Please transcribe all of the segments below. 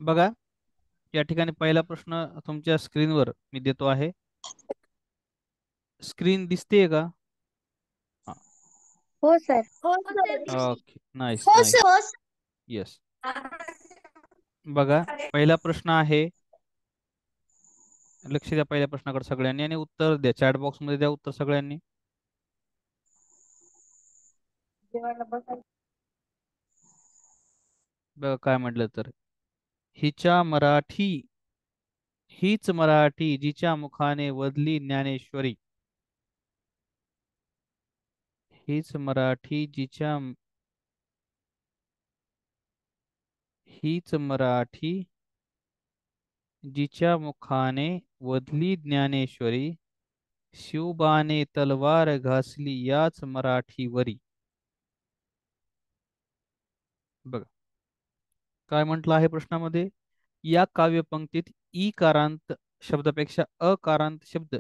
बघा, या ठिकाणी पहिला प्रश्न तुमच्या स्क्रीनवर मी देतो आहे. स्क्रीन दिसतेय का? हो सर. ओके, नाईस हो नाईस. सर. येस. बघा, पहिला प्रश्न आहे. लक्ष द्या पहिल्या प्रश्नाकडे सगळ्यांनी आणि उत्तर द्या. चॅट बॉक्स मध्ये द्या उत्तर सगळ्यांनी. बघा काय म्हटलं तर, हिच्या मराठी हीच मराठी जिच्या मुखाने वदली ज्ञानेश्वरी. हीच मराठी हीच मराठी जिच्या मुखाने वदली ज्ञानेश्वरी. शिवबाने तलवार घासली याच मराठीवरी. बघा काय म्हटलं आहे प्रश्नामध्ये. या काव्यपंक्तीत ईकारांत शब्दापेक्षा अकारांत शब्द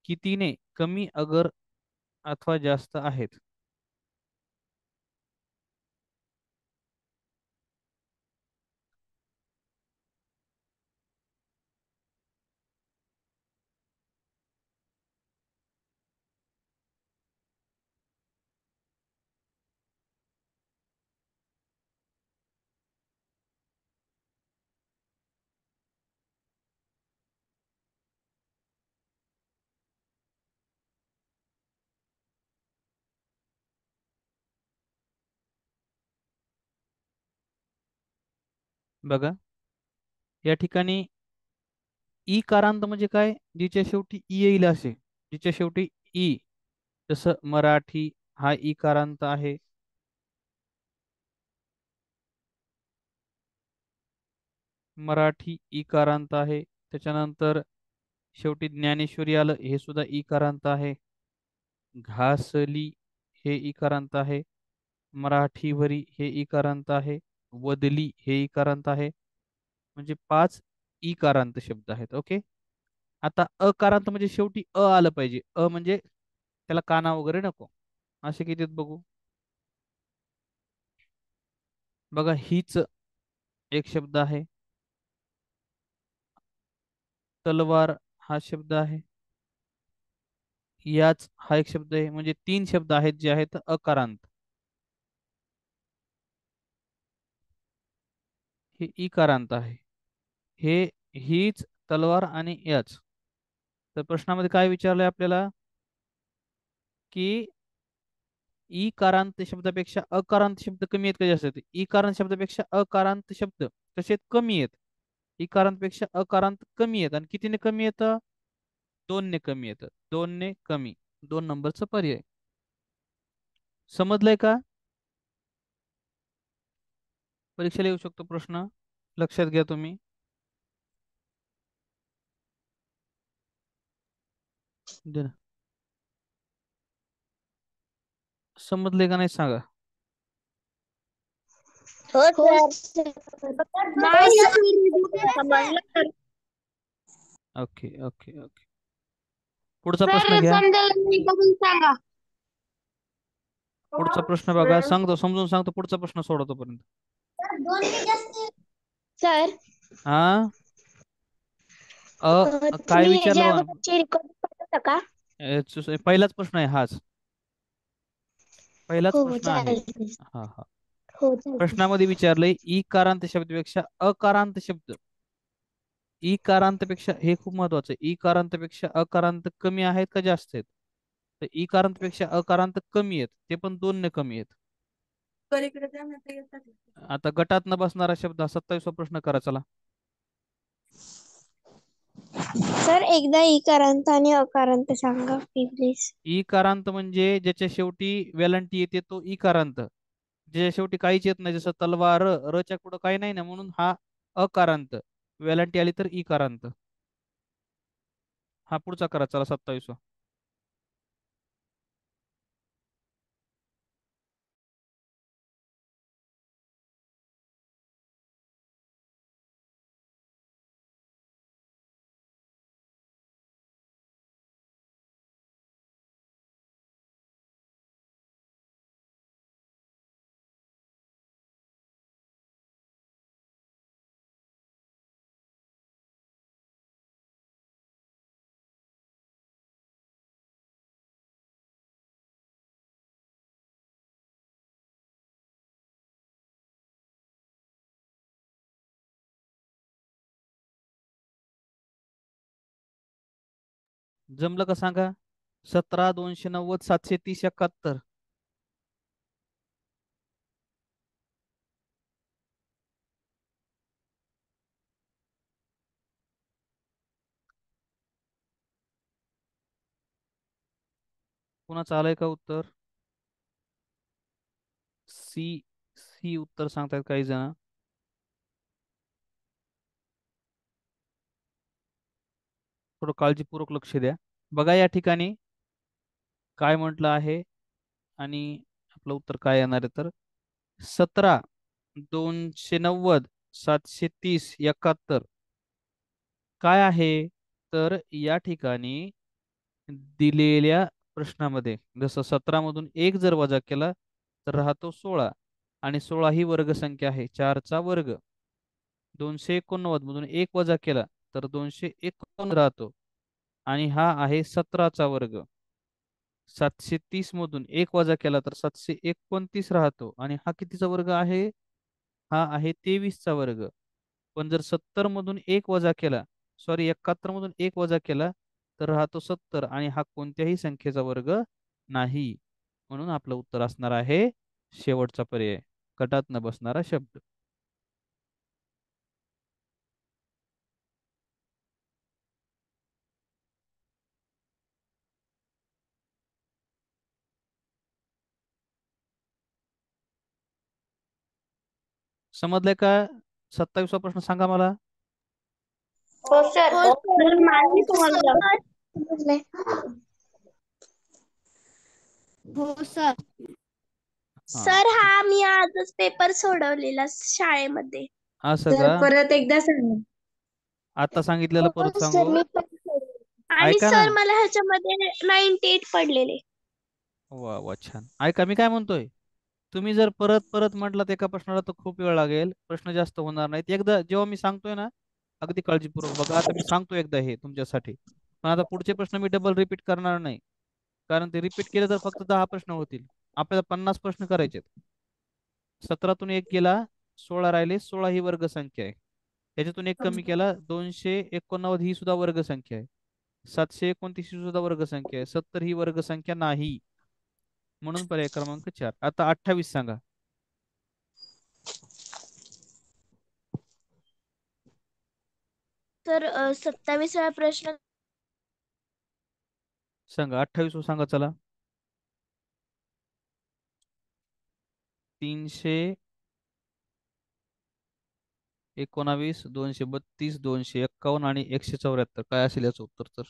कितीने कमी अगर अथवा जास्त आहेत? बघा या ठिकाणी ई कारांत म्हणजे काय? जिच्या शेवटी ई येईल असे. जिच्या शेवटी ई. जसं मराठी हा ई कारांत आहे. मराठी ई कारांत आहे. त्याच्यानंतर शेवटी ज्ञानेश्वरी आलं, हे सुद्धा ई कारांत आहे. घासली हे ई कारांत आहे. मराठीवरी हे ई कारांत आहे. वदली हे ई कारांत आहे. म्हणजे 5 ई कारांत शब्द आहेत. ओके. आता अकारांत म्हणजे शेवटी आलं पाहिजे. म्हणजे त्याला काना वगैरे नको. असे किती आहेत बघू. बघा, हीच एक शब्द आहे. तलवार हा शब्द आहे. याच हा एक शब्द आहे. म्हणजे 3 शब्द आहेत जे आहेत अकारांत. हे इकारांत आहे. हे हीच, तलवार आणि याच. तर प्रश्नामध्ये काय विचारलंय आपल्याला, की ई कारांत शब्दापेक्षा अकारांत शब्द कमी आहेत का जास्त आहेत? ई कारांत शब्दापेक्षा अकारांत शब्द कसे आहेत? कमी आहेत. ई कारांतपेक्षा अकारांत कमी आहेत. आणि कितीने कमी येतं? 2 ने कमी येतं. 2 ने कमी. 2 नंबरचा पर्याय. समजलंय का? परीक्षेला येऊ शकतो प्रश्न, लक्षात घ्या तुम्ही. दे ना. समजले का नाही सांगा. हो सर. नाही सर. समजलं. Okay okay okay. पुढचा प्रश्न सर घ्या. समजायला नाही बघून सांगा. पुढचा प्रश्न बघा, सांगतो समजून सांगतो, पुढचा प्रश्न सोडवतो पर्यंत. सर हा. काय तुम्ही विचारलं याच्या बघा ना. अगोदरची रेकॉर्डिंग पाठवता का? पहिलाच प्रश्न आहे हाच. पहिलाच हो हो प्रश्न आहे. चालेल. हा हा. हो चालेल. प्रश्नामध्ये विचारलंय ई कारांत शब्दापेक्षा अकारांत शब्द. ई कारांतपेक्षा, हे खूप महत्वाचं आहे, ई कारांतपेक्षा अकारांत कमी आहेत का जास्त आहेत? तर ई कारांतपेक्षा अकारांत कमी आहेत, ते पण 2 ने कमी आहेत. आता गटात न बसणारा शब्द हा 27वा प्रश्न करा चला. सर एकदा इकारांत आणि अकारांत सांगा प्लीज. ई कारांत म्हणजे ज्याच्या शेवटी वेलांटी येते तो ई कारांत. ज्याच्या शेवटी काहीच येत नाही, जसं तलवार, रच्या पुढं काही नाही ना, म्हणून हा अकारांत. वेलांटी आली तर ई कारांत. हा पुढचा करा चला 27वा. जमलं का सांगा? 17, 290, 730, 71. कुणाचं आलंय का उत्तर? सी. सी उत्तर सांगतायत काही जण. थोडं काळजीपूर्वक लक्ष द्या. बघा या ठिकाणी काय म्हटलं आहे आणि आपलं उत्तर काय येणार आहे तर 17, 290, 730, 71 काय आहे? तर या ठिकाणी दिलेल्या प्रश्नामध्ये जसं 17 मधून एक जर वजा केला तर राहतो 16, आणि 16 ही वर्गसंख्या आहे, 4चा वर्ग. 289 मधून एक वजा केला तर 251 राहतो, आणि हा आहे 17चा वर्ग. 730 मधून एक वजा केला तर 729 राहतो, आणि हा कितीचा वर्ग आहे? हा आहे 23चा वर्ग. पण जर 70 मधून एक वजा केला, सॉरी 71 मधून एक वजा केला तर राहतो 70, आणि हा कोणत्याही संख्येचा वर्ग नाही. म्हणून आपलं उत्तर असणार आहे शेवटचा पर्याय, कटात न बसणारा शब्द. समजलंय का? 27वा प्रश्न सांगा मला. हो सर. हो सर. मानली तुम्हाला. समजलंय. हो सर. हा, सर हा मी आजच पेपर सोडवलेला शाळेमध्ये. असं सर का? परत एकदा सांगा. आता सांगितलेलं हो परत सर सांगू? मी पण सोडवले. आणि ऐका ना. सर मला ह्याच्यामध्ये 98 पडलेले. वा वा, छान. ऐका मी काय म्हणतोय. तुम्ही जर परत परत म्हटलात एका प्रश्नाला तर खूप वेळ लागेल, प्रश्न जास्त होणार नाहीत. एकदा जेव्हा मी सांगतोय ना, अगदी काळजीपूर्वक बघा. आता मी सांगतो एकदा हे तुमच्यासाठी, पण आता पुढचे प्रश्न मी डबल रिपीट करणार नाही, कारण ते रिपीट केले तर फक्त 10 प्रश्न होतील. आपल्याला 50 प्रश्न करायचे आहेत. 17तून एक गेला, 16 राहिले. 16 ही वर्गसंख्या आहे. त्याच्यातून एक कमी केला, 289 ही सुद्धा वर्गसंख्या आहे. 729 ही सुद्धा वर्गसंख्या आहे. 70 ही वर्गसंख्या नाही. म्हणून पर्याय क्रमांक 4. आता 28 सांगा. तर 27वा प्रश्न. सांगा 28 सांगा चला. 319, 232, 251 आणि 174 काय असेल याचं उत्तर तर?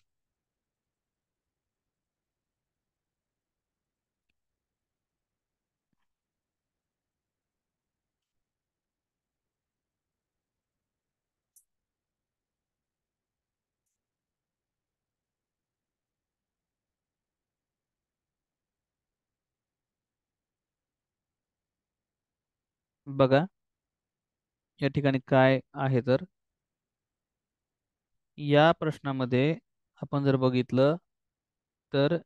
बघा या ठिकाणी काय आहे तर या प्रश्नामध्ये आपण जर बघितलं तर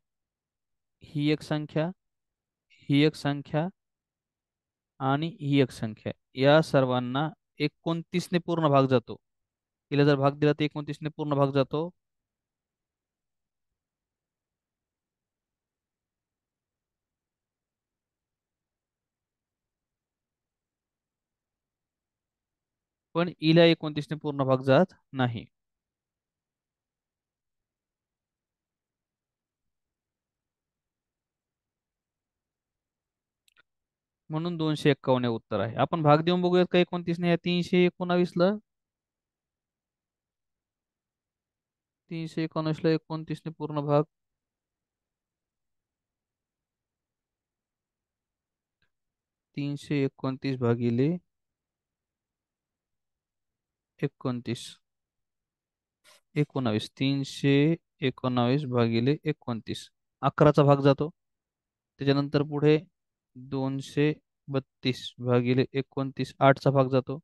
ही एक संख्या, ही एक संख्या आणि ही एक संख्या, या सर्वांना 29 ने पूर्ण भाग जातो. हिला जर भाग दिला तर 29 ने पूर्ण भाग जातो. पण हिला 29 ने पूर्ण भाग जात नाही. म्हणून 251 हे उत्तर आहे. आपण भाग देऊन बघूयात का 29 ने या 319 ला. 319 ला 29 ने पूर्ण भाग. 329 भागिले 29, 19. 319 भागिले 29, 11चा भाग जातो. त्याच्यानंतर पुढे 232 भागिले 29, 8चा भाग जातो.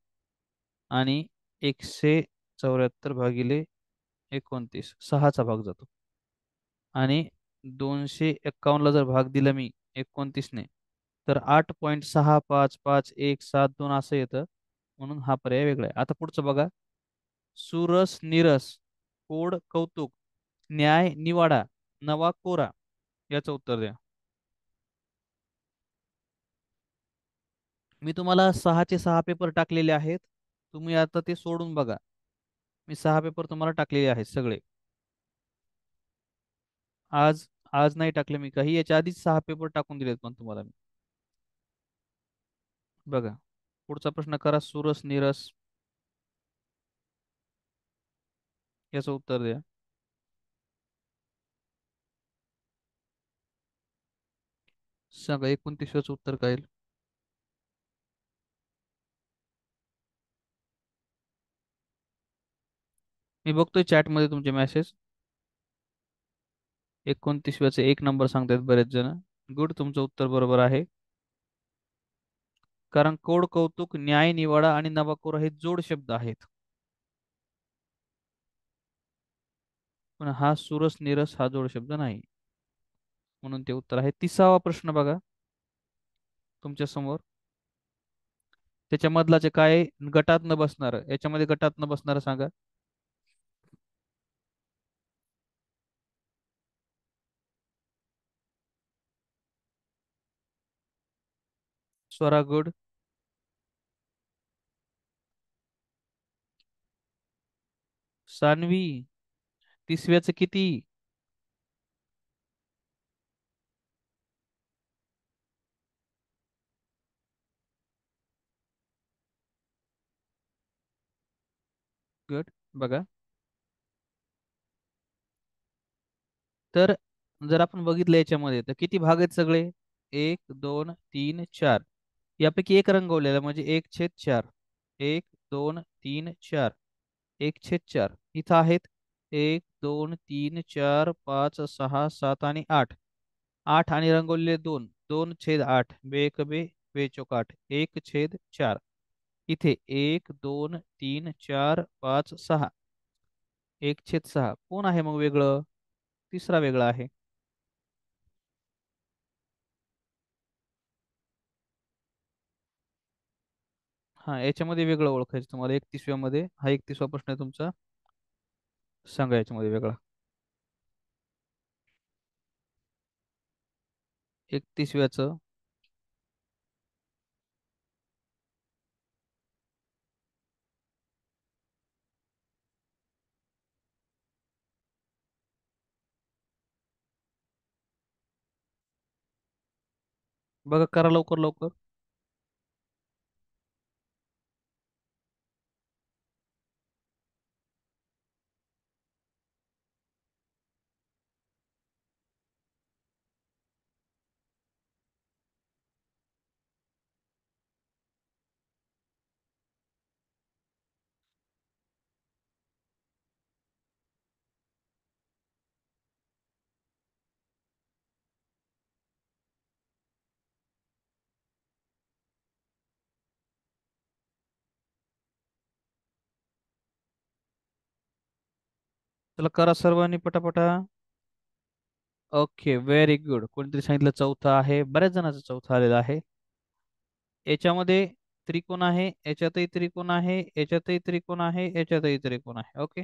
आणि 174 भागिले 29, 6चा भाग जातो. आणि 251 जर भाग दिला मी 29 ने तर 8.655172 असं येतं. म्हणून हा पर्याय वेगळा आहे. आता पुढचं बघा. सुरस, नीरस, कोड, कौतुक, न्याय निवाडा नवा कोरा याचं उत्तर द्या. मी तुम्हाला 6चे 6 पेपर टाकलेले आहेत. तुम्ही आता ते सोडून बघा. मी 6 पेपर तुम्हाला टाकलेले आहेत सगळे. आज आज नाही टाकले मी काही, याच्या आधीच 6 पेपर टाकून दिलेत पण तुम्हाला मी. बघा, पुढचा प्रश्न करा. सुरस निरस याचं उत्तर द्या. सांगा 29व्याचं उत्तर काय येईल? मी बघतोय चॅटमध्ये तुमचे मेसेज. 29व्याचे 1 नंबर सांगतायत बरेच जण. गुड, तुमचं उत्तर बरोबर आहे. कारण कोड, कौतुक, न्याय निवाडा आणि नवाकोरा हे जोड शब्द आहेत. पण हा सुरस निरस हा जोड शब्द नाही, म्हणून ते उत्तर आहे. 30वा प्रश्न बघा तुमच्या समोर. त्याच्यामधलाचे काय गटात न बसणार, याच्यामध्ये गटात न बसणार सांगा. स्वरा गुड. सान्वी, 30व्याचं किती? गुड. बघा, तर जर आपण बघितलं याच्यामध्ये तर किती भाग आहेत सगळे? 1 2 3 4. यापैकी एक रंगवलेला म्हणजे 1/4. 1 2 3 4. 1/4 इथं आहेत. 1 2 3 4 5 6 7 आणि 8. 8 आणि रंगवलेले 2. 2/8. बे 8. 1/4. इथे 1 2 3 4 5 6. 1/6 कोण आहे मग वेगळं? तिसरा वेगळा आहे. हा, याच्यामध्ये वेगळं ओळखायचं तुम्हाला. 31व्या मध्ये हा 31वा प्रश्न आहे तुमचा. सांगा याच्यामध्ये वेगळा. 31व्याचं बघा, करा लवकर लवकर. चला करा सर्वांनी पटापटा. Okay, very good. कोणीतरी सांगितलं चौथा आहे, बऱ्याच जणांचा चौथा आलेला आहे. याच्यामध्ये त्रिकोण आहे, याच्यातही त्रिकोण आहे, याच्यातही त्रिकोण आहे, याच्यातही त्रिकोण आहे. ओके,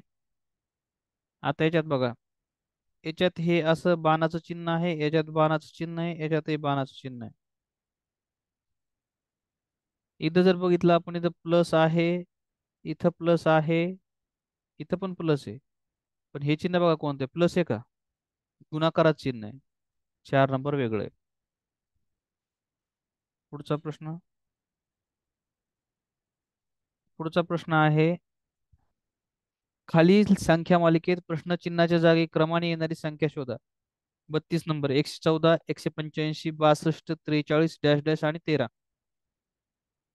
आता याच्यात बघा. याच्यात हे असं बाणाचं चिन्ह आहे, याच्यात बाणाचं चिन्ह आहे, याच्यातही बाणाचं चिन्ह आहे. इथं जर बघितलं आपण, इथं प्लस आहे, इथं प्लस आहे, इथं पण प्लस आहे. पण हे चिन्ह बघा कोणते, प्लस आहे का? गुणाकारात चिन्ह आहे. 4 नंबर वेगळे. पुढचा प्रश्न. पुढचा प्रश्न आहे, खालील संख्या मालिकेत प्रश्नचिन्हाच्या जागी क्रमाने येणारी संख्या शोधा. 32 नंबर, 114, 185, 62, 43, डॅश डॅश आणि 13.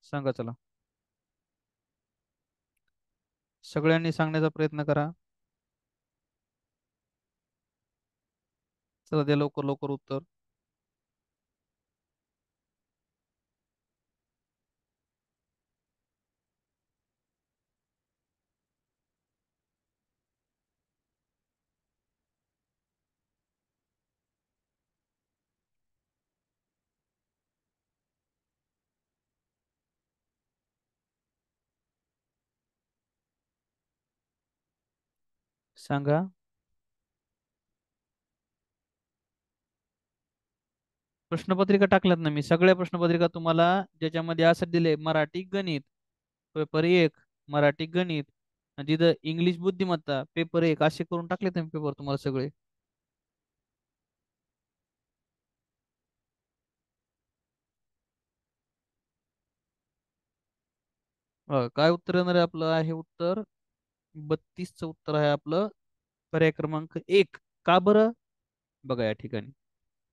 सांगा चला. सगळ्यांनी सांगण्याचा प्रयत्न करा. चला द्या लवकर लवकर उत्तर. सांगा. प्रश्नपत्रिका टाकल्यात ना मी, सगळ्या प्रश्नपत्रिका तुम्हाला ज्याच्यामध्ये असं दिले मराठी गणित पेपर एक, मराठी गणित, आणि तिथं इंग्लिश बुद्धिमत्ता पेपर एक, असे करून टाकले तुम्ही पेपर तुम्हाला सगळे. काय उत्तर येणार आहे आपलं? आहे उत्तर 32चं उत्तर आहे आपलं, पर्याय क्रमांक एक. का बरं? बघा या ठिकाणी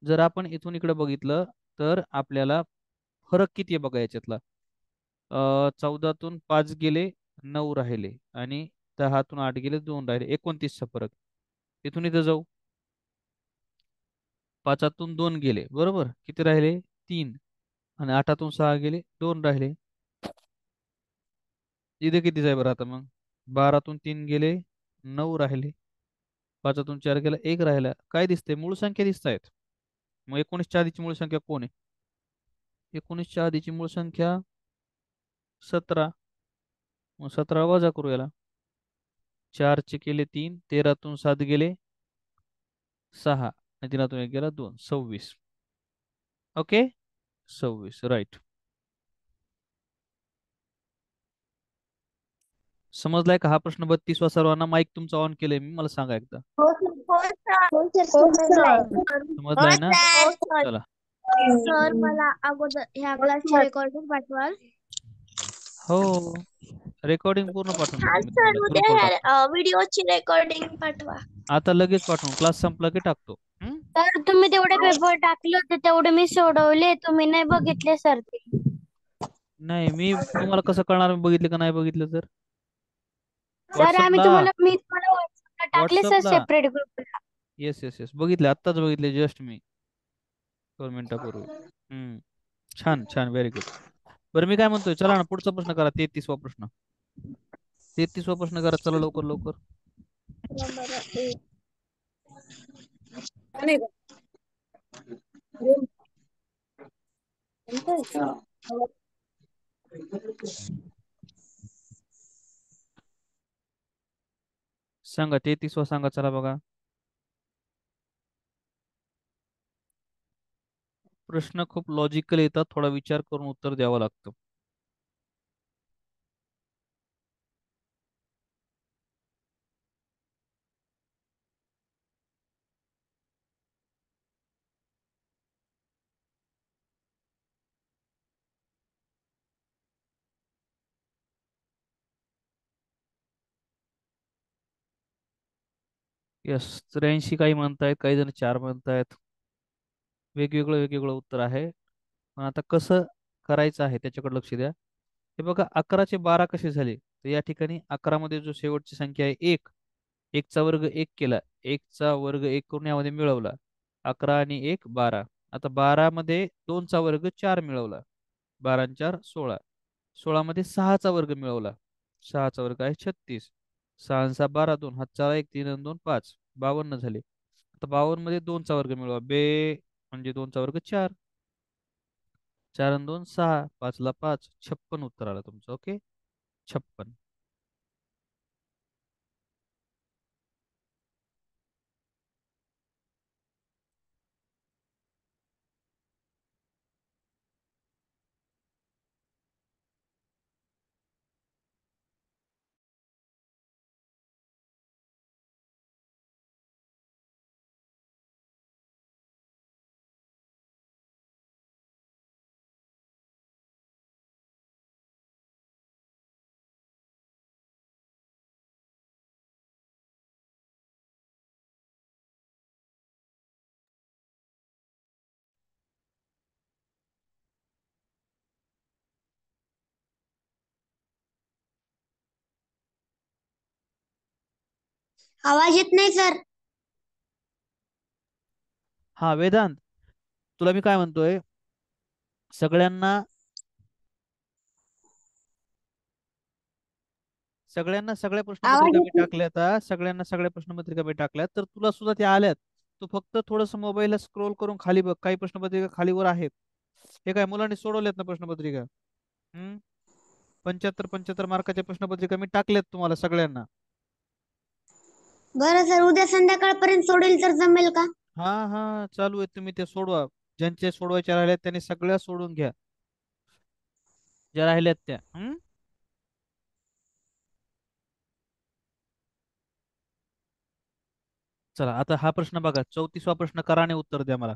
जर आपण इथून इकडे बघितलं तर आपल्याला फरक किती आहे बघा याच्यातला. 14तून 5 गेले, 9 राहिले, आणि 10तून 8 गेले, 2 राहिले, 29चा फरक. इथून इथं जाऊ, 5तून 2 गेले, बरोबर, किती राहिले? 3. आणि 8तून 6 गेले, 2 राहिले. इथे किती आहे बरं आता मग? 12तून 3 गेले, 9 राहिले, 5तून 4 गेला, 1 राहिला. काय दिसते? मूळ संख्या दिसत आहेत. मग 19च्या आधीची मूळ संख्या कोण आहे? 19च्या आधीची मूळ संख्या 17. मग 17 वजा करू याला. 4 चे केले 3, 13तून 7 गेले 6, आणि 3तून 1 गेला 2, 26. Okay, 26 right. समजलाय का हा प्रश्न? 32वा सर्वांना. माईक तुमचा ऑन केलंय मी, मला सांगा एकदा. हो सर. हो सर. हो सर, हो समजलाय. सर. हो समजलाय ना? सर. सर. चला. सर, मला अगोदर ह्या क्लासची रेकॉर्डिंग पाठवाल? हो, रेकॉर्डिंग पूर्ण पाठवून हा देतो मी सर, तुम्हाला, उद्या ग्रुपवर टाकतो. ह्या व्हिडिओची रेकॉर्डिंग पाठवा. आता लगेच पाठवून, क्लास संपला की टाकतो. हं? सर तुम्ही तेवढे पेपर टाकले होते तेवढे मी सोडवले, तुम्ही नाही बघितले सर ते. नाही, मी तुम्हाला कसं कळणार मी बघितले का नाही बघितलं तर? सर व्हॉट्सअपला, मी तुम्हाला व्हॉट्सअपला टाकले सर, व्हॉट्सअपला. सेपरेट ग्रुपला. येस येस येस, बघितले, आत्ताच बघितले जस्ट मी, 2 मिनिटापूर्वी. हम्म, छान छान, व्हेरी गुड. बरं मी काय म्हणतोय, चला ना पुढचा प्रश्न करा, 33वा प्रश्न. 33वा प्रश्न करा, चला लवकर लवकर. नंबर एक. सांगा 33वा, सांगा चला बघा. प्रश्न खूप लॉजिकल येतात, थोडा विचार करून उत्तर द्यावं लागतं. यस, 83 काही म्हणतायत, काही जण 4 म्हणतायत. वेगवेगळं वेगवेगळं उत्तर आहे. पण आता कसं करायचं आहे त्याच्याकडे लक्ष द्या. हे बघा, 11चे 12 कसे झाले? तर या ठिकाणी 11 मध्ये जो शेवटची संख्या आहे 1, 1चा वर्ग 1 केला, 1चा वर्ग 1 करून यामध्ये मिळवला, 11 आणि 1 12. आता 12 मध्ये 2चा वर्ग 4 मिळवला, 12 आणि 4 16. 16 मध्ये 6चा वर्ग मिळवला, 6चा वर्ग आहे 36. 6 आणि 6 12, 2 हातचा 1, 3 आणि 2 5, 52 झाले. आता 52 मध्ये 2चा वर्ग मिळवा, म्हणजे 2चा वर्ग 4, 4 आणि 2 6, 5 ला 5, 56 उत्तर आलं तुमचं. ओके, 56. आवाज येत नाही सर. हा वेदांत, तुला मी काय म्हणतोय, सगळ्यांना सगळ्यांना सगळ्या आवाज प्रश्नपत्रिका मी येत नाही. टाकल्यात हा. सगळ्यांना सगळ्या प्रश्नपत्रिका मी टाकल्यात, तर तुला सुद्धा त्या आल्यात. तू फक्त थोडस मोबाईलला स्क्रोल करून खाली बघ, काही प्रश्नपत्रिका खालीवर आहेत. हे काय मुलांनी सोडवल्यात ना प्रश्नपत्रिका? 75 75 मार्काच्या प्रश्नपत्रिका मी टाकल्यात तुम्हाला सगळ्यांना. बरं सर, उद्या संध्याकाळपर्यंत सोडेल तर जमेल का? हा हा, चालू आहे, तुम्ही ते सोडवा. ज्यांचे सोडवायच्या राहिल्यात त्यांनी सगळ्या सोडून घ्या, ज्या राहिल्यात त्या. चला आता हा प्रश्न बघा, 34वा प्रश्न करा आणि उत्तर द्या मला.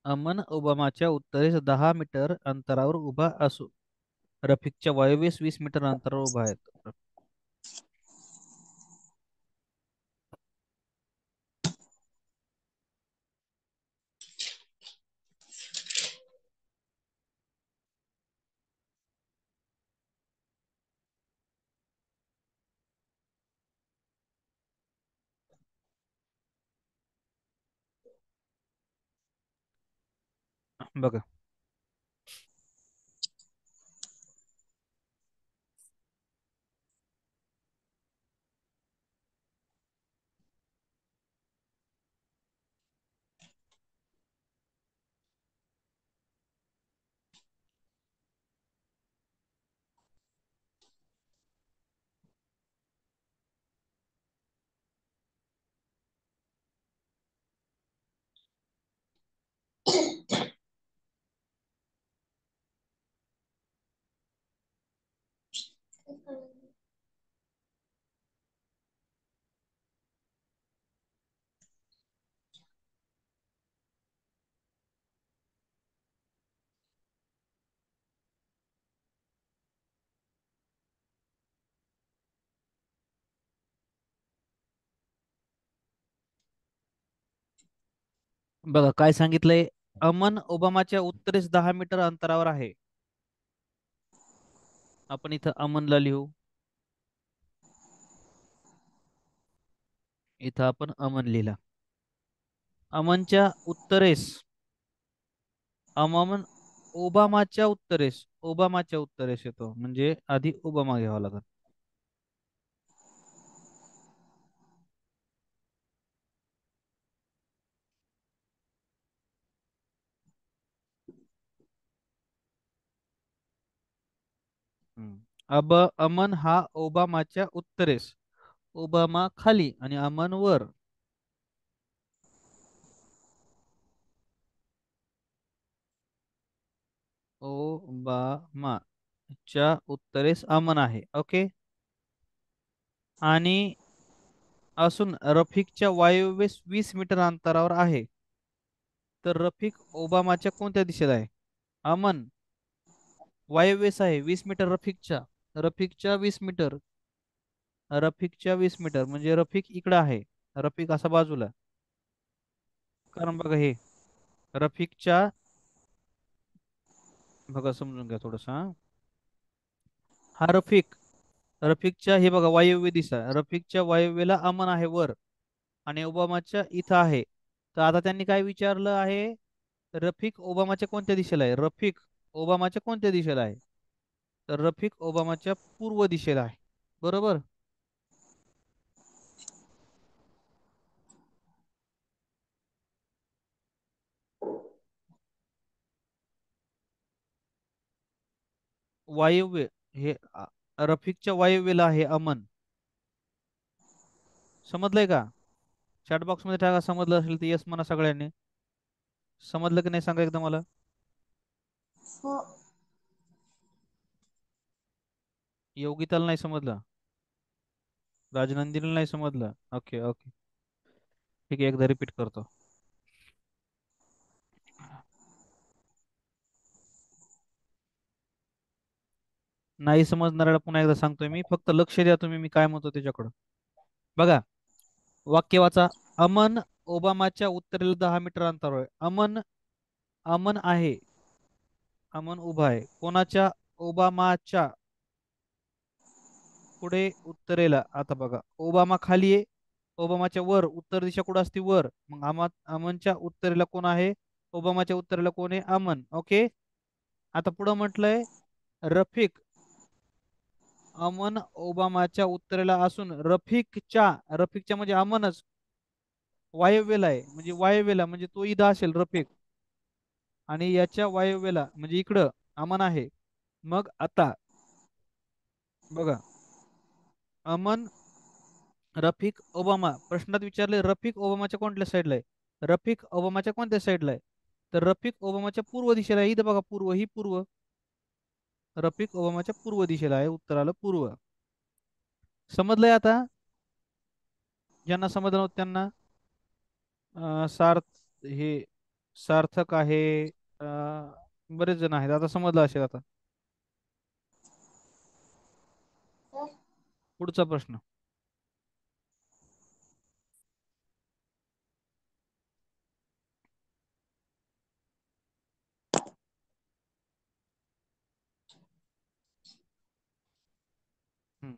अमन ओबामाच्या उत्तरेस 10 मीटर अंतरावर उभा असू रफिकच्या वायव्येस 20 मीटर अंतरावर उभा आहे. बघा बघा काय सांगितलंय, अमन ओबामाच्या उत्तरेस 10 मीटर अंतरावर आहे. आपण इथं अमनला लिहू, इथं आपण अमन लिहिला. अमनच्या उत्तरेस, अमन ओबामाच्या उत्तरेस येतो, म्हणजे आधी ओबामा घ्यावा लागेल. अब अमन हा ओबामाच्या उत्तरेस, ओबामा खाली आणि अमन वर. ओबामाच्या उत्तरेस अमन आहे, ओके. आणि असून रफिकच्या वायव्येस 20 मीटर अंतरावर आहे. तर रफिक ओबामाच्या कोणत्या दिशेला आहे? अमन वायव्येस आहे 20 मीटर रफिकच्या, रफिकच्या 20 मीटर, रफिकच्या 20 मीटर म्हणजे रफिक इकडं आहे, रफिक असा बाजूला. कारण बघा हे रफिकच्या, बघा समजून घ्या थोडस, हा रफिक, रफिकच्या हे बघा वायव्य दिशा, रफिकच्या वायव्येला अमन आहे वर, आणि ओबामाच्या इथं आहे. तर आता त्यांनी काय विचारलं आहे, रफिक ओबामाच्या कोणत्या दिशेला आहे? रफिक ओबामाच्या कोणत्या दिशेला आहे? तर रफिक ओबामाच्या पूर्व दिशेला आहे, बरोबर. वायव्य हे रफिकच्या वायव्येला आहे अमन. समजलंय का? चॅट बॉक्स मध्ये टाका, समजलं असेल तर येस म्हणा सगळ्यांनी. समजलं की नाही सांगा एकदा मला. हो. योगिताला नाही समजलं, राजनंदिनीला नाही समजलं, ओके ओके, ठीक आहे, एकदा रिपीट करतो. नाही समजणाऱ्याला पुन्हा एकदा सांगतोय मी, फक्त लक्ष द्या तुम्ही मी काय म्हणतो त्याच्याकडं. बघा वाक्य वाचा. अमन ओबामाच्या उत्तरेला 10 मीटर अंतरावर आहे. अमन, अमन आहे, अमन उभा आहे कोणाच्या? ओबामाच्या पुढे उत्तरेला. आता बघा ओबामा खाली आहे, ओबामाच्या वर, उत्तर दिशा कुठं असते? वर. मग अमनच्या उत्तरेला कोण आहे? ओबामाच्या उत्तरेला कोण आहे? अमन, ओके. आता पुढं म्हटलंय रफिक अमन ओबामाच्या उत्तरेला असून रफिकच्या, रफिकच्या म्हणजे अमनच वायव्येला आहे, म्हणजे वायव्येला म्हणजे तो इथं असेल रफिक. आणि याच्या वायव्येला म्हणजे इकडं अमन आहे. मग आता बघा, अमन, रफिक, ओबामा. प्रश्नात विचारले रफिक ओबामाच्या कोणत्या साईडला आहे? रफिक ओबामाच्या कोणत्या साईडला आहे? तर रफिक ओबामाच्या पूर्व दिशेला आहे. इथं बघा, पूर्व, ही पूर्व. रफिक ओबामाच्या पूर्व दिशेला आहे. उत्तर आलं पूर्व. समजलंय आता? ज्यांना समजलं नव्हतं त्यांना सार्थ हे सार्थक आहे. बरेच जण आहेत, आता समजलं असेल आता. पुढचा प्रश्न. हम्म.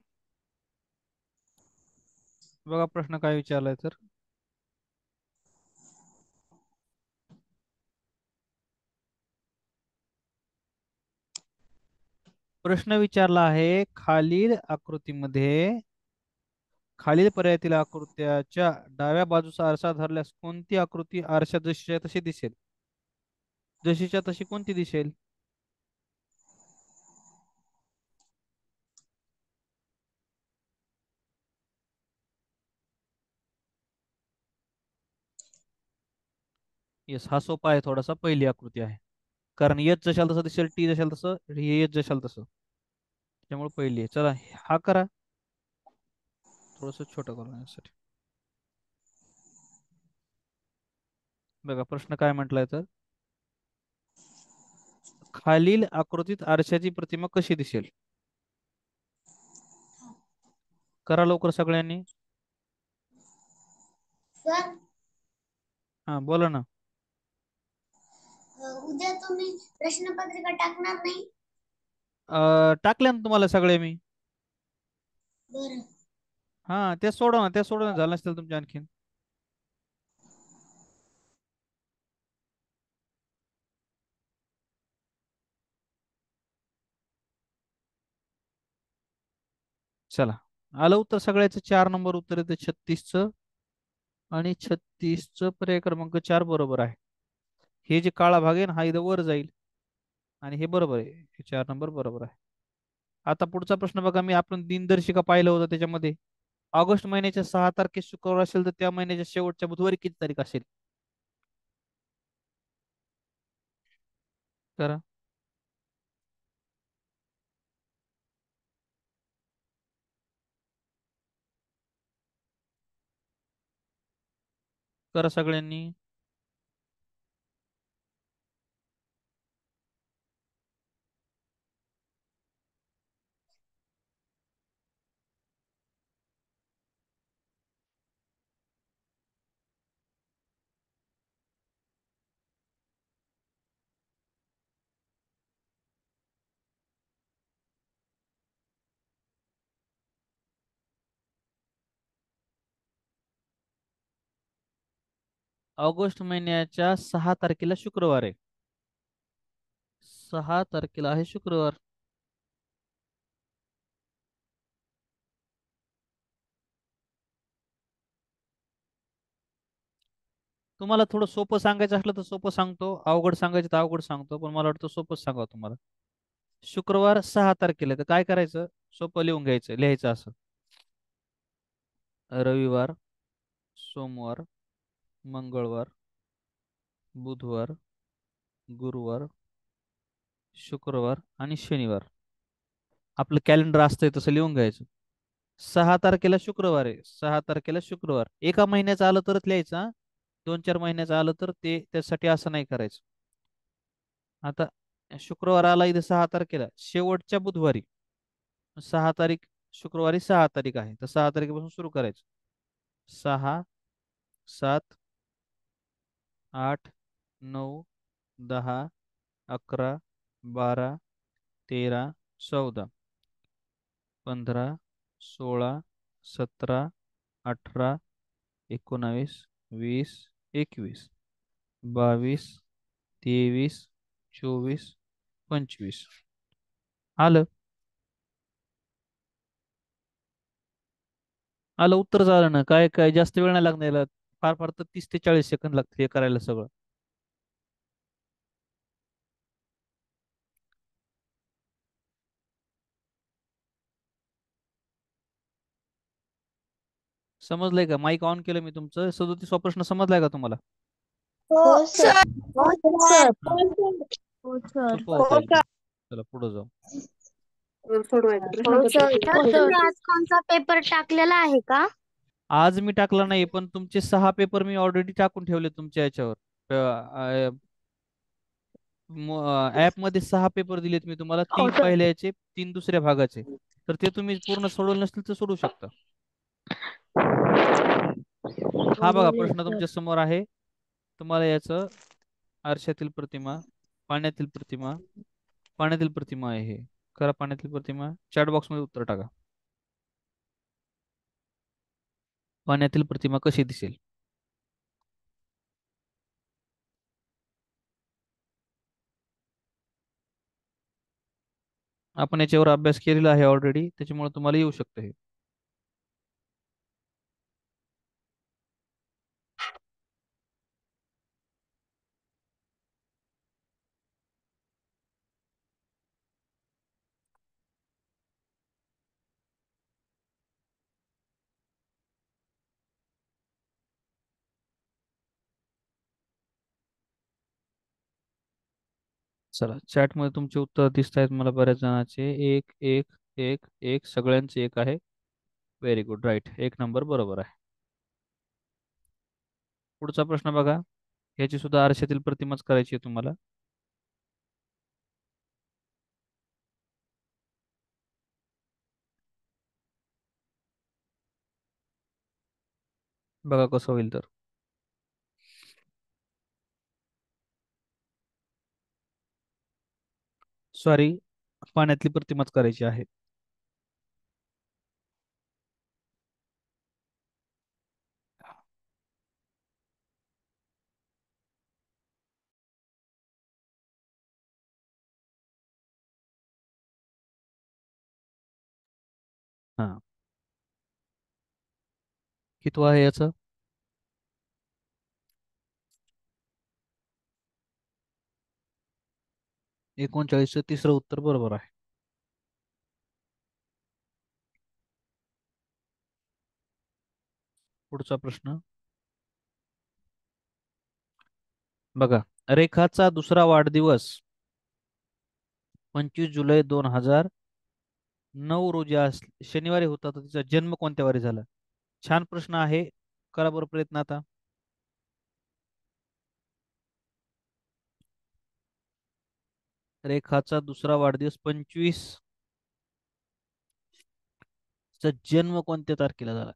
बघा प्रश्न काय विचारलाय तर, प्रश्न विचारला आहे खालील आकृतीमध्ये, खालील पर्यायातील आकृत्याच्या डाव्या बाजूचा आरसा धरल्यास कोणती आकृती आरशा जशीच्या तशी दिसेल? जशीच्या तशी कोणती दिसेल? येस, हा सोपा आहे थोडासा. पहिली आकृती आहे, कारण एच जशाल तसं दिसेल, टी जशाल तसं, हे एच जशाल तसं, त्यामुळे पहिली आहे. चला हा करा, थोडस छोटं करण्यासाठी. बघा प्रश्न काय म्हटलाय तर, खालील आकृतीत आरशाची प्रतिमा कशी दिसेल? करा लवकर सगळ्यांनी. सर, हा बोला ना. उद्या तुम्ही प्रश्नपत्रिका टाकणार नाही? टाकल्या ना तुम्हाला सगळे मी. बरं. हा ते सोडवा ना, ते सोडवा ना, झालं नसतील तुमच्या आणखीन. चला, आलं उत्तर सगळ्याचं. 4 नंबर उत्तर येतं 36चं, आणि 36चं पर्याय क्रमांक 4 बरोबर आहे. हे जे काळा भाग आहे ना, हा इथं वर जाईल, आणि हे बरोबर आहे, हे 4 नंबर बरोबर आहे. आता पुढचा प्रश्न बघा, मी आपण दिनदर्शिका पाहिलं होतं, त्याच्यामध्ये ऑगस्ट महिन्याच्या 6 तारखेस शुक्रवार असेल तर त्या महिन्याच्या शेवटच्या बुधवारी किती तारीख असेल? करा. करा सगळ्यांनी. ऑगस्ट महिन्याच्या 6 तारखेला शुक्रवार आहे. 6 तारखेला आहे शुक्रवार. तुम्हाला थोडं सोपं सांगायचं असलं तर सोपं सांगतो, अवघड सांगायचं तर अवघड सांगतो, पण मला वाटतं सोपंच सांगावं तुम्हाला. शुक्रवार 6 तारखेला तर काय करायचं? सोपं लिहून घ्यायचं, लिहायचं असं: रविवार, सोमवार, मंगळवार, बुधवार, गुरुवार, शुक्रवार आणि शनिवार. आपलं कॅलेंडर असतंय तसं लिहून घ्यायचं. 6 तारखेला शुक्रवार आहे, 6 तारखेला शुक्रवार. एका महिन्याचं आलं तरच लिहायचं हा. 2-4 महिन्याचं आलं तर ते त्यासाठी असं नाही करायचं. आता शुक्रवार आला इथे 6 तारखेला, शेवटच्या बुधवारी 6 तारीख, शुक्रवारी 6 तारीख आहे, तर 6 तारखेपासून सुरू करायचं. 6, 7, 8, 9, 10, 11, 12, 13, 14, 15, 16, 17, 18, 19, 20, 21, 22, 23, 24, 25. आलं? आलं उत्तर झालं ना? काय काय जास्त वेळ नाही लागणार याला. फार फार तर 30 ते 40 सेकंद लागतील हे करायला सगळं. समजलंय का? माईक ऑन केलं मी तुमचं. 37वा प्रश्न समजलाय का तुम्हाला? हो सर. हो सर. हा, हो सर. सोपं होतं एकदम. चला पुढे जाऊ. हो सर. तुम्ही आज कोणता पेपर टाकलेला आहे का? आज मी टाकला नाही, पण तुमचे 6 पेपर मी ऑलरेडी टाकून ठेवले तुमच्या याच्यावर. ऍप मध्ये 6 पेपर दिलेत मी तुम्हाला, हो 3 सर. पहिल्याचे, 3 दुसऱ्या भागाचे. तर ते तुम्ही पूर्ण सोडवले नसतील तर सोडू शकता. हा बघा सोडवले प्रश्न सर. तुमच्या समोर आहे. तुम्हाला याचं आरशातील प्रतिमा, पाण्यातील प्रतिमा, पाण्यातील प्रतिमा आहे हे. करा पाण्यातील प्रतिमा, चॅट बॉक्स मध्ये उत्तर टाका. पाण्यातील प्रतिमा कशी दिसेल? आपण याच्यावर अभ्यास केलेला आहे ऑलरेडी, त्याच्यामुळे तुम्हाला येऊ शकतं हे. चला चॅट मध्ये तुमचे उत्तर दिसत आहेत मला बऱ्याच जणांचे. एक एक एक एक सगळ्यांचे एक आहे. व्हेरी गुड, राईट, 1 नंबर बरोबर आहे. पुढचा प्रश्न बघा. याची सुद्धा आरशातील प्रतिमाच करायची आहे तुम्हाला. बघा कसं होईल तर. सॉरी, पाण्यातली प्रतिमाच करायची आहे. हा, कितवं आहे याचं? 39चं तिसरं उत्तर बरोबर आहे. पुढचा प्रश्न बघा. रेखाचा दुसरा वाढदिवस 25 जुलै 2009 रोजी शनिवारी होता, तर तिचा जन्म कोणत्या वारी झाला? छान प्रश्न आहे. करा बरं प्रयत्न आता. रेखाचा दुसरा वाढदिवस 25, चा जन्म कोणत्या तारखेला झाला?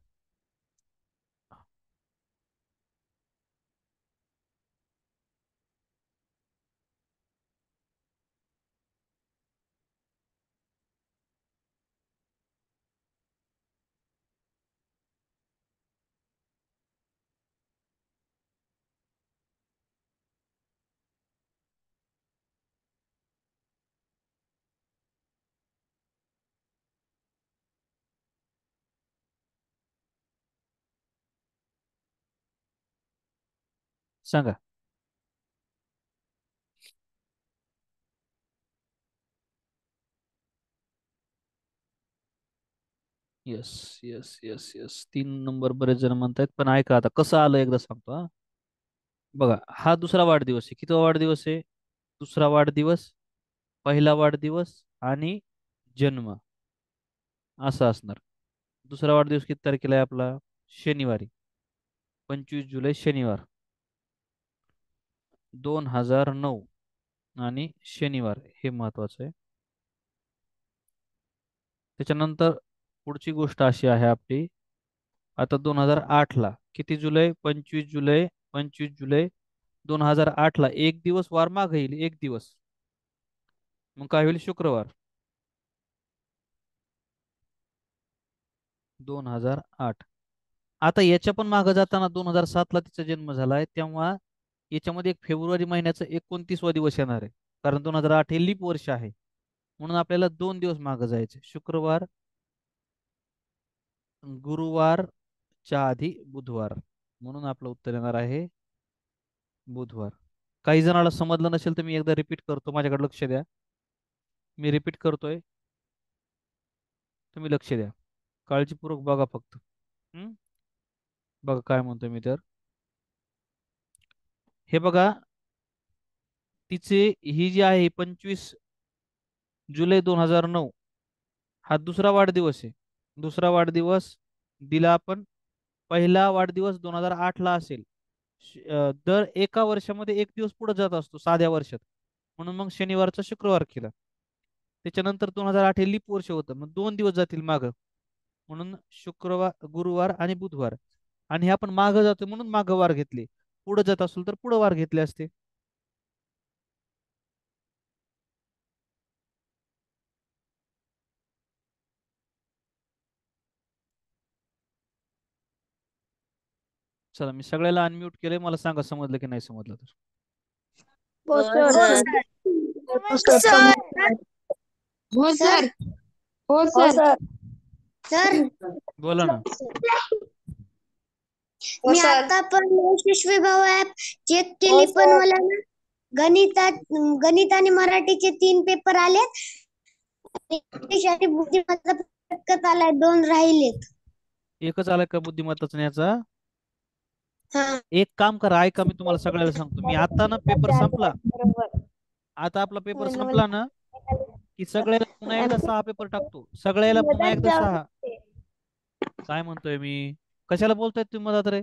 सांगा. Yes yes yes yes, 3 number बरेच जण म्हणतायत, पण ऐका आता कसं आलं एकदा सांगतो हा. बघा, हा दुसरा वाढदिवस आहे. कितवा वाढदिवस आहे? दुसरा वाढदिवस, पहिला वाढदिवस आणि जन्म असं असणार. दुसरा वाढदिवस किती तारखेला आहे आपला? शनिवारी, 25 जुलै शनिवार, 2009, आणि शनिवार हे महत्वाचं आहे. त्याच्यानंतर पुढची गोष्ट अशी आहे आपली. आता 2008ला किती जुलै? 25 जुलै, 25 जुलै 2008ला एक दिवस वार मागे येईल, एक दिवस. मग काय होईल? शुक्रवार. 2008. आता याच्या पण मागे जाताना 2007ला तिचा जन्म झालाय, तेव्हा याच्यामध्ये एक फेब्रुवारी महिन्याचा 29वा दिवस येणार आहे. कारण 2008 हे लीप वर्ष आहे. म्हणून आपल्याला 2 दिवस मागे जायचे. शुक्रवार, गुरुवारच्या आधी बुधवार. म्हणून आपलं उत्तर येणार आहे बुधवार. काही जणाला समजलं नसेल तर मी एकदा रिपीट करतो, माझ्याकडे लक्ष द्या. मी रिपीट करतोय, तुम्ही लक्ष द्या. काळजीपूर्वक बघा फक्त. हं? बघा काय म्हणतोय मी तर. हे बघा, तिचे ही जी आहे 25 जुलै 2009 हा दुसरा वाढदिवस आहे. दुसरा वाढदिवस दिला आपण. पहिला वाढदिवस 2008 ला असेल. दर एका वर्षामध्ये एक दिवस पुढे जात असतो साध्या वर्षात. म्हणून मग शनिवारचा शुक्रवार केला. त्याच्यानंतर 2008 हे लीप वर्ष होतं, मग 2 दिवस जातील मागं. म्हणून शुक्रवार, गुरुवार आणि बुधवार. आणि हे आपण मागं जातो म्हणून मागं वार घेतले. पुढे जात असेल तर पुढे वार घेतले असते. चला, मी सगळ्याला अनम्यूट केलंय. मला सांगा समजलं की नाही समजलं तर. हो हो सर. सर. हो सर. सर. हो सर. हो हो सर. सर. सर, बोला ना. मी आता पण यशस्वी भाऊ ऍप चेक केली, पण मला ना गणित आणि मराठीचे 3 पेपर आले. इंग्लिश आणि बुद्धिमत्ता पटकत आलाय, 2 राहिलेत. एकच आलाय का बुद्धिमत्ताचा याचा? हा. एक काम करा, ऐका, मी तुम्हाला सगळ्याला सांगतो. मी आता ना पेपर संपला. आता आपला पेपर संपला ना की सगळ्याला पुन्हा एकदा 6 पेपर टाकतो. सगळ्याला पुन्हा एकदा 6. काय म्हणतोय मी? कशाला बोलताय तुम्ही मधात रे?